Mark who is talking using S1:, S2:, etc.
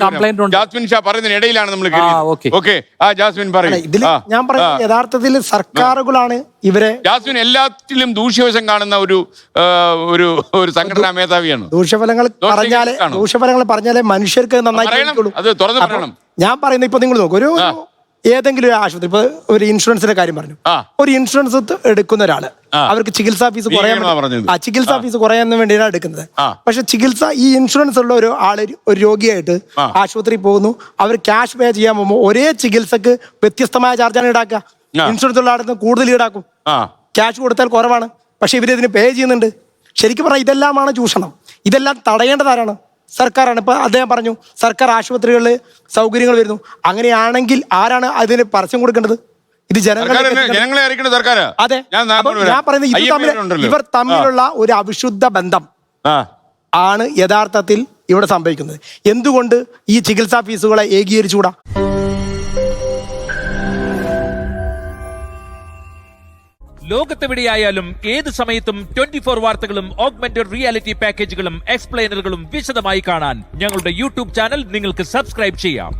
S1: Complaint ഉണ്ട്.
S2: Jasmine Shah പറയുന്നതിനിടയിലാണ് നമ്മൾ okay. Jasmine പറയും.
S3: ഇതിൽ ഞാൻ പറയുന്നത് യഥാർത്ഥത്തിൽ സർക്കാരുകളാണ് ഇവരെ.
S2: ജാസ്മിൻ എല്ലാത്തിലും ദൂഷ്യവശം കാണുന്ന ഒരു സംഘടനാ മേധാവിയാണ്.
S3: ദൂഷ്യഫലങ്ങൾ പറഞ്ഞാലേ മനുഷ്യർക്ക് നന്നായി.
S2: അത് തുറന്നു പറയണം.
S3: ഞാൻ പറയുന്നത് ഇപ്പൊ നിങ്ങൾ നോക്കൂ, ഏതെങ്കിലും ഒരു ആശുപത്രി, ഇപ്പൊ ഒരു ഇൻഷുറൻസിന്റെ കാര്യം പറഞ്ഞു, ഒരു ഇൻഷുറൻസ് എടുക്കുന്ന ഒരാള് അവർക്ക് ചികിത്സാ ഫീസ് കുറയാൻ വേണ്ടിയാണ് എടുക്കുന്നത്. പക്ഷെ ഈ ഇൻഷുറൻസ് ഉള്ള ഒരു രോഗിയായിട്ട് ആശുപത്രിയിൽ പോകുന്നു, അവർ ക്യാഷ് പേ ചെയ്യാൻ പോകുമ്പോൾ ഒരേ ചികിത്സക്ക് വ്യത്യസ്തമായ ചാർജാണ് ഈടാക്കുക. ഇൻഷുറൻസ് ഉള്ള ആളുടെ കൂടുതൽ ഈടാക്കും, ക്യാഷ് കൊടുത്താൽ കുറവാണ്, പക്ഷെ ഇവരിതിന് പേ ചെയ്യുന്നുണ്ട്. ശരിക്കും പറഞ്ഞാൽ ഇതെല്ലാമാണ് ചൂഷണം. ഇതെല്ലാം തടയേണ്ടതാരാണ്? സർക്കാരാണ്. ഇപ്പൊ അദ്ദേഹം പറഞ്ഞു സർക്കാർ ആശുപത്രികളിൽ സൗകര്യങ്ങൾ വരുന്നു. അങ്ങനെയാണെങ്കിൽ ആരാണ് അതിന് പരസ്യം കൊടുക്കേണ്ടത്? ഇത്
S2: ജനങ്ങളെ അറിയിക്കേണ്ട സർക്കാർ.
S3: അതെ, ഞാൻ പറയുന്നത് ഇവർ തമ്മിലുള്ള ഒരു അവിശുദ്ധ ബന്ധം ആണ് യഥാർത്ഥത്തിൽ ഇവിടെ സംഭവിക്കുന്നത്. എന്തുകൊണ്ട് ഈ ചികിത്സാ ഫീസുകളെ ഏകീകരിച്ചുകൂടാ?
S4: ലോകത്തെവിടെയായാലും ഏത് സമയത്തും 24 വാർത്തകളും ഓഗ്മെന്റഡ് റിയാലിറ്റി പാക്കേജുകളും എക്സ്പ്ലെയിനറുകളും വിശദമായി കാണാൻ ഞങ്ങളുടെ യൂട്യൂബ് ചാനൽ നിങ്ങൾക്ക് സബ്സ്ക്രൈബ് ചെയ്യാം.